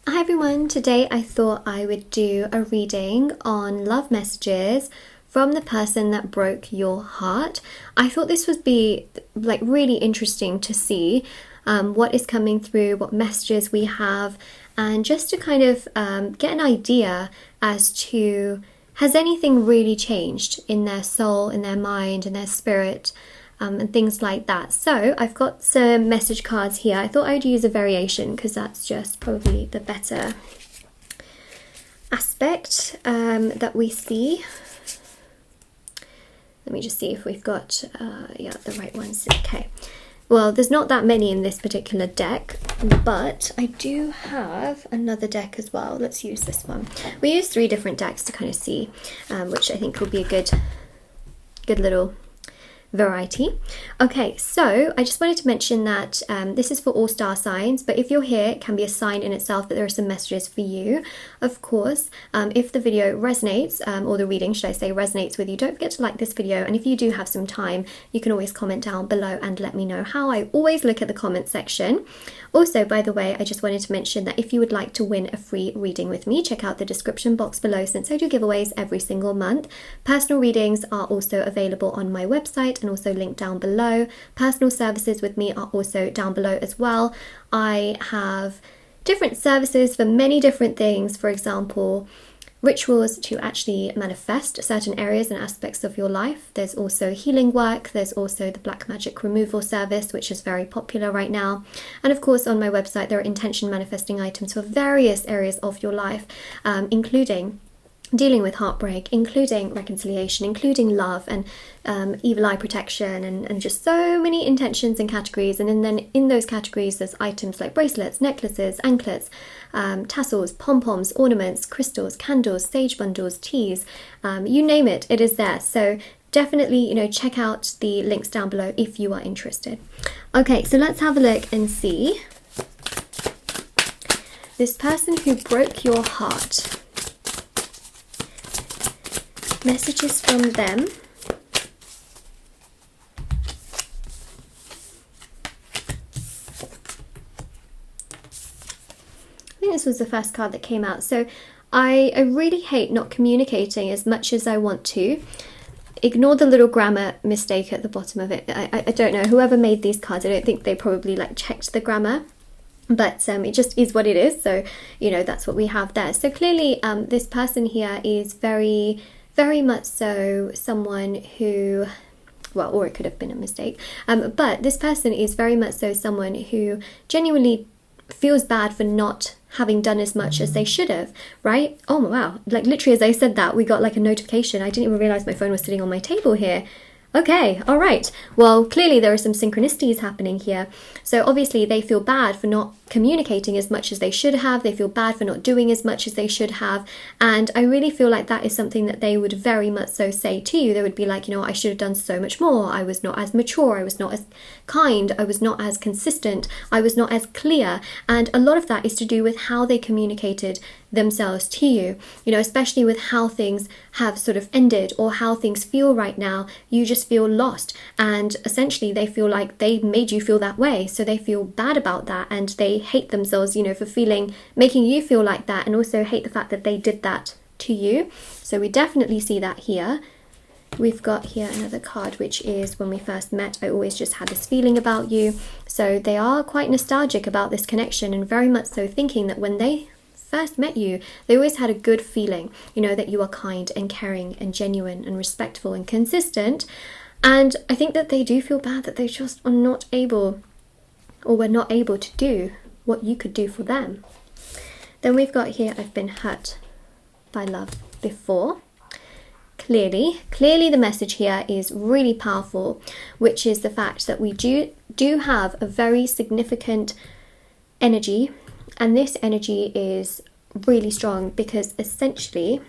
Hi everyone, today I thought I would do a reading on love messages from the person that broke your heart. I thought this would be like really interesting to see what is coming through, what messages we have, and just to kind of get an idea as to has anything really changed in their soul, in their mind, in their spirit, and things like that. So I've got some message cards here. I thought I'd use a variation because that's just probably the better aspect that we see. Let me just see if we've got the right ones. Okay, well, there's not that many in this particular deck, but I do have another deck as well. Let's use this one. We use 3 different decks to kind of see, which I think will be a good little variety. Okay, so I just wanted to mention that this is for all star signs, but if you're here, it can be a sign in itself that there are some messages for you. Of course, if the video resonates, or the reading, should I say, resonates with you, don't forget to like this video, and if you do have some time, you can always comment down below and let me know how. I always look at the comment section. Also, by the way, I just wanted to mention that if you would like to win a free reading with me, check out the description box below since I do giveaways every single month. Personal readings are also available on my website and also linked down below. Personal services with me are also down below as well. I have different services for many different things. For example, rituals to actually manifest certain areas and aspects of your life. There's also healing work. There's also the black magic removal service, which is very popular right now. And of course, on my website, there are intention manifesting items for various areas of your life, including dealing with heartbreak, including reconciliation, including love and evil eye protection, and just so many intentions and categories. And then in those categories, there's items like bracelets, necklaces, anklets, tassels, pom-poms, ornaments, crystals, candles, sage bundles, teas, you name it, it is there. So definitely, check out the links down below if you are interested. Okay, so let's have a look and see. This person who broke your heart. Messages from them. I think this was the first card that came out. So I really hate not communicating as much as I want to. Ignore the little grammar mistake at the bottom of it. I don't know. Whoever made these cards, I don't think they probably checked the grammar. But it just is what it is. So, that's what we have there. So clearly this person here is very much so someone who, well, or it could have been a mistake, but this person is very much so someone who genuinely feels bad for not having done as much as they should have, right? Oh wow, literally as I said that, we got a notification. I didn't even realize my phone was sitting on my table here. Okay, all right. Well, clearly there are some synchronicities happening here. So obviously they feel bad for not communicating as much as they should have. They feel bad for not doing as much as they should have. And I really feel like that is something that they would very much so say to you. They would be like, I should have done so much more. I was not as mature. I was not as kind. I was not as consistent. I was not as clear. And a lot of that is to do with how they communicated themselves to you, especially with how things have sort of ended or how things feel right now. You just feel lost, and essentially they feel like they made you feel that way, so they feel bad about that, and they hate themselves, for making you feel like that, and also hate the fact that they did that to you. So we definitely see that here. We've got here another card, which is when we first met, I always just had this feeling about you. So they are quite nostalgic about this connection, and very much so thinking that when they first met you, they always had a good feeling, that you are kind and caring and genuine and respectful and consistent. And I think that they do feel bad that they just are not able, or were not able to do what you could do for them. Then we've got here, I've been hurt by love before. Clearly the message here is really powerful, which is the fact that we do have a very significant energy. And this energy is really strong because essentially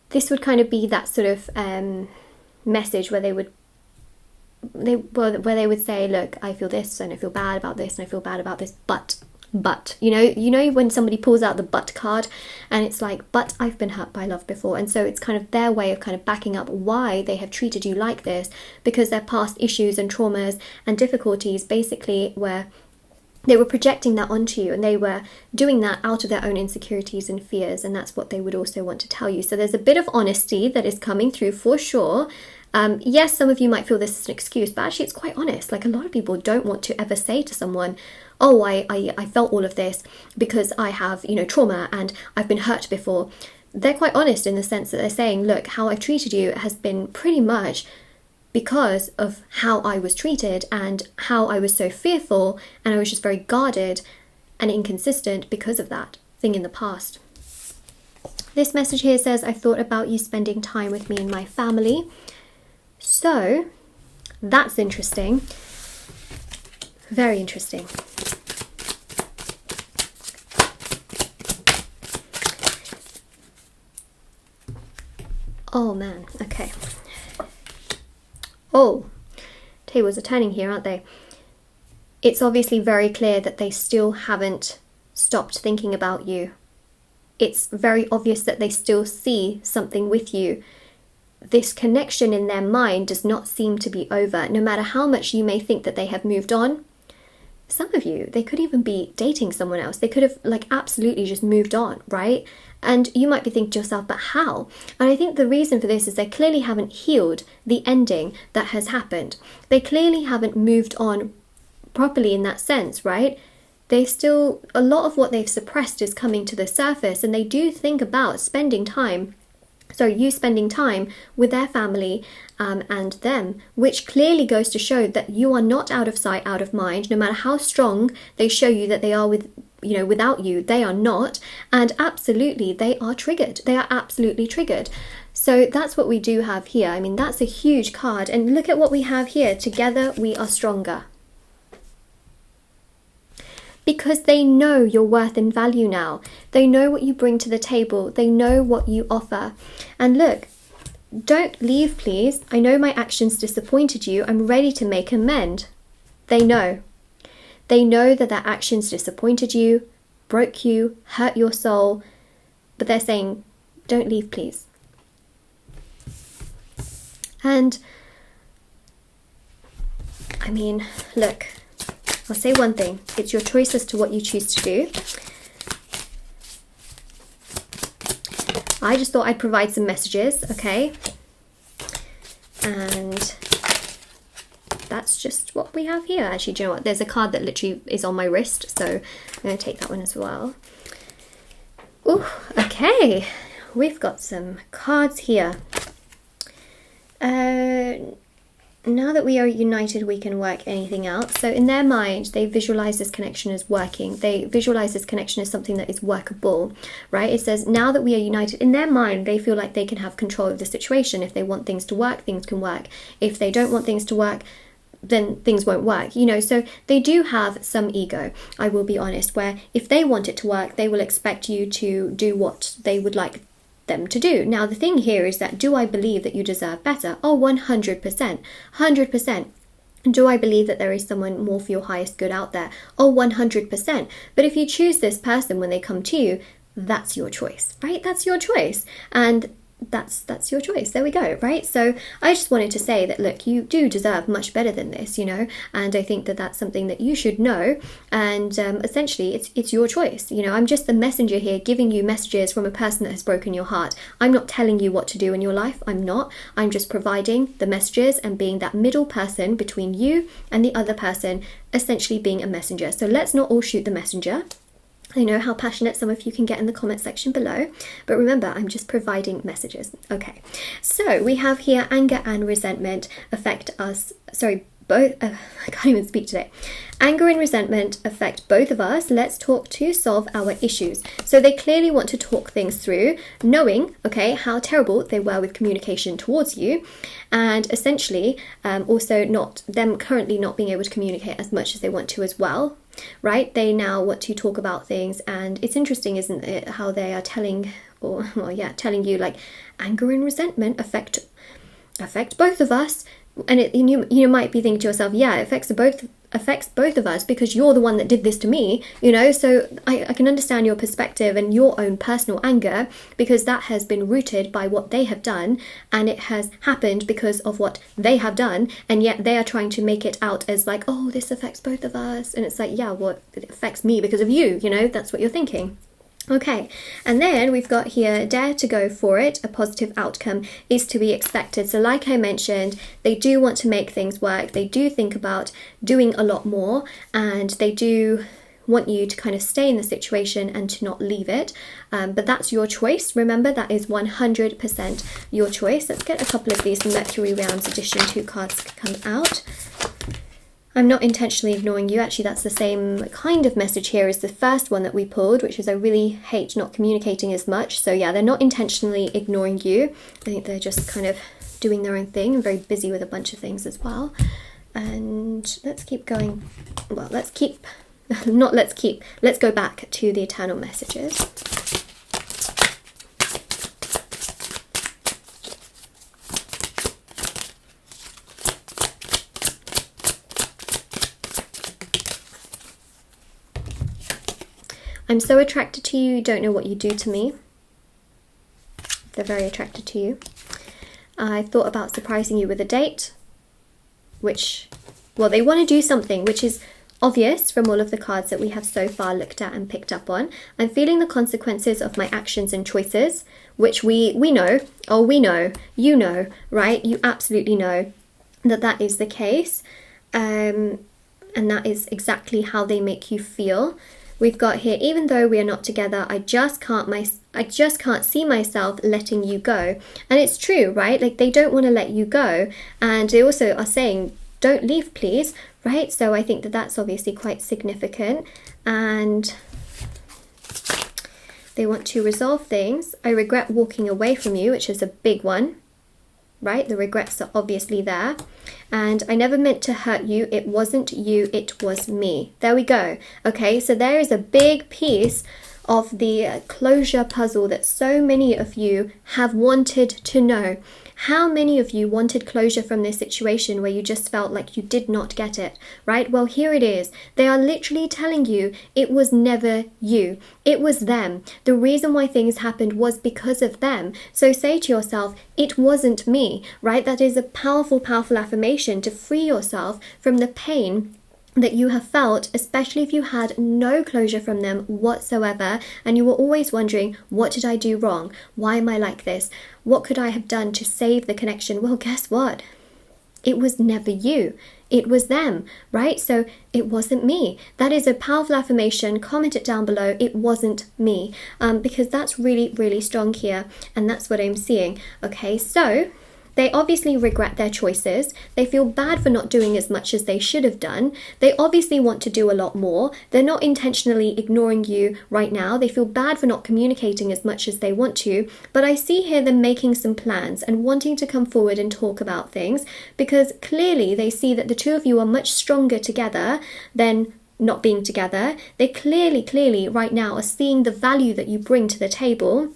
this would kind of be that sort of message where they would say, look, I feel this and I feel bad about this and I feel bad about this, but when somebody pulls out the but card and it's like, but I've been hurt by love before. And so it's kind of their way of kind of backing up why they have treated you like this, because their past issues and traumas and difficulties basically were they were projecting that onto you, and they were doing that out of their own insecurities and fears, and that's what they would also want to tell you. So there's a bit of honesty that is coming through for sure. Yes, some of you might feel this is an excuse, but actually it's quite honest. Like, a lot of people don't want to ever say to someone, oh, I felt all of this because I have, you know, trauma and I've been hurt before. They're quite honest in the sense that they're saying, look, how I've treated you has been pretty much because of how I was treated and how I was so fearful, and I was just very guarded and inconsistent because of that thing in the past. This message here says, I thought about you spending time with me and my family. So that's interesting. Very interesting. Oh man, okay. Oh, tables are turning here, aren't they? It's obviously very clear that they still haven't stopped thinking about you. It's very obvious that they still see something with you. This connection in their mind does not seem to be over, no matter how much you may think that they have moved on. Some of you, they could even be dating someone else. They could have like absolutely just moved on, right? And you might be thinking to yourself, but how? And I think the reason for this is they clearly haven't healed the ending that has happened. They clearly haven't moved on properly in that sense, right? They still, a lot of what they've suppressed is coming to the surface, and they do think about spending time, so you spending time with their family and them, which clearly goes to show that you are not out of sight, out of mind, no matter how strong they show you that they are with, you know, without you, they are not. And absolutely, they are triggered. They are absolutely triggered. So that's what we do have here. I mean, that's a huge card. And look at what we have here. Together, we are stronger. Because they know your worth and value now. They know what you bring to the table. They know what you offer. And look, don't leave, please. I know my actions disappointed you. I'm ready to make amend. They know. They know that their actions disappointed you, broke you, hurt your soul. But they're saying, don't leave, please. And, I mean, look. I'll say one thing, it's your choice as to what you choose to do. I just thought I'd provide some messages, okay? And that's just what we have here. Actually, do you know what? There's a card that literally is on my wrist, so I'm going to take that one as well. Ooh, okay. We've got some cards here. Now that we are united, we can work anything out. So in their mind, they visualize this connection as working. They visualize this connection as something that is workable, right? It says, now that we are united, in their mind, they feel like they can have control of the situation. If they want things to work, things can work. If they don't want things to work, then things won't work, you know. So they do have some ego, I will be honest, where if they want it to work, they will expect you to do what they would like them to do. Now the thing here is that, do I believe that you deserve better? Oh, 100%, 100%. Do I believe that there is someone more for your highest good out there? Oh, 100%. But if you choose this person when they come to you, that's your choice, right? That's your choice. And that's your choice. There we go, right? So I just wanted to say that, look, you do deserve much better than this, you know, and I think that that's something that you should know. And essentially it's your choice. You know, I'm just the messenger here, giving you messages from a person that has broken your heart. I'm not telling you what to do in your life. I'm just providing the messages and being that middle person between you and the other person, essentially being a messenger. So let's not all shoot the messenger. I know how passionate some of you can get in the comment section below, but remember, I'm just providing messages. Okay, so we have here anger and resentment affect us, both, I can't even speak today. Anger and resentment affect both of us. Let's talk to solve our issues. So they clearly want to talk things through, knowing, okay, how terrible they were with communication towards you, and essentially also them currently not being able to communicate as much as they want to as well, right? They now want to talk about things, and it's interesting, isn't it, how they are telling you like anger and resentment affect both of us. And you might be thinking to yourself, yeah, it affects both affects both of us because you're the one that did this to me, you know. So I can understand your perspective and your own personal anger, because that has been rooted by what they have done, and it has happened because of what they have done, and yet they are trying to make it out as like, oh, this affects both of us. And it's like, yeah, well, it affects me because of you, you know, that's what you're thinking. Okay, and then we've got here, dare to go for it, a positive outcome is to be expected. So like I mentioned, they do want to make things work. They do think about doing a lot more, and they do want you to kind of stay in the situation and to not leave it. But that's your choice. Remember, that is 100% your choice. Let's get a couple of these Mercury Realms Edition 2 cards to come out. I'm not intentionally ignoring you. Actually, that's the same kind of message here as the first one that we pulled, which is I really hate not communicating as much. So yeah, they're not intentionally ignoring you. I think they're just kind of doing their own thing and very busy with a bunch of things as well. And let's keep going. Well, let's go back to the eternal messages. I'm so attracted to you, you don't know what you do to me. They're very attracted to you. I thought about surprising you with a date, which, well, they want to do something, which is obvious from all of the cards that we have so far looked at and picked up on. I'm feeling the consequences of my actions and choices, which we know, oh, we know, you know, right? You absolutely know that that is the case. And that is exactly how they make you feel. We've got here, even though we are not together, I just can't see myself letting you go. And it's true, right? Like, they don't want to let you go. And they also are saying, don't leave, please, right? So I think that that's obviously quite significant. And they want to resolve things. I regret walking away from you, which is a big one, right? The regrets are obviously there. And I never meant to hurt you. It wasn't you, it was me. There we go. Okay, so there is a big piece of the closure puzzle that so many of you have wanted to know. How many of you wanted closure from this situation where you just felt like you did not get it, right? Well, here it is. They are literally telling you it was never you. It was them. The reason why things happened was because of them. So say to yourself, it wasn't me, right? That is a powerful, powerful affirmation to free yourself from the pain that you have felt, especially if you had no closure from them whatsoever, and you were always wondering, what did I do wrong? Why am I like this? What could I have done to save the connection? Well, guess what? It was never you. It was them, right? So it wasn't me. That is a powerful affirmation. Comment it down below. It wasn't me, because that's really, really strong here, and that's what I'm seeing. Okay, so they obviously regret their choices. They feel bad for not doing as much as they should have done. They obviously want to do a lot more. They're not intentionally ignoring you right now. They feel bad for not communicating as much as they want to. But I see here them making some plans and wanting to come forward and talk about things, because clearly they see that the two of you are much stronger together than not being together. They clearly right now are seeing the value that you bring to the table.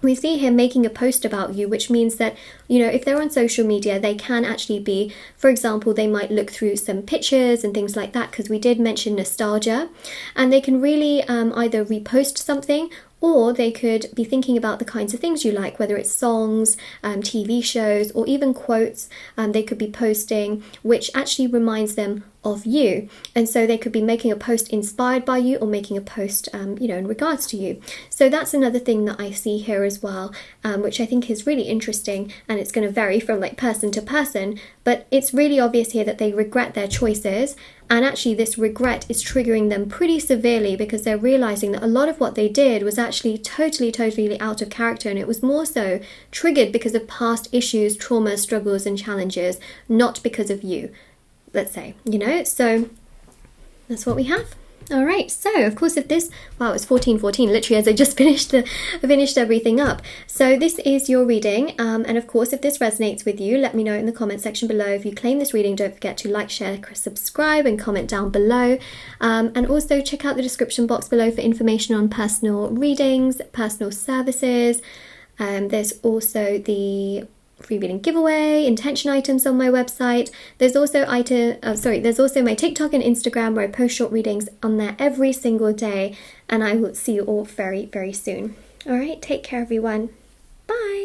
We see him making a post about you, which means that, you know, if they're on social media, they can actually be, for example, they might look through some pictures and things like that, because we did mention nostalgia, and they can really either repost something, or they could be thinking about the kinds of things you like, whether it's songs, TV shows, or even quotes they could be posting, which actually reminds them of you. And so they could be making a post inspired by you, or making a post, you know, in regards to you. So that's another thing that I see here as well, which I think is really interesting, and it's going to vary from like person to person, but it's really obvious here that they regret their choices. And actually this regret is triggering them pretty severely, because they're realizing that a lot of what they did was actually totally out of character, and it was more so triggered because of past issues, trauma, struggles and challenges, not because of you, let's say, you know. So that's what we have. All right, so of course if this, wow, it's 14:14 literally as I just finished everything up. So this is your reading, and of course if this resonates with you, let me know in the comment section below. If you claim this reading, don't forget to like, share, subscribe and comment down below, and also check out the description box below for information on personal readings, personal services. There's also the free reading giveaway, intention items on my website. There's also there's also my TikTok and Instagram where I post short readings on there every single day, and I will see you all very, very soon. All right, take care everyone. Bye.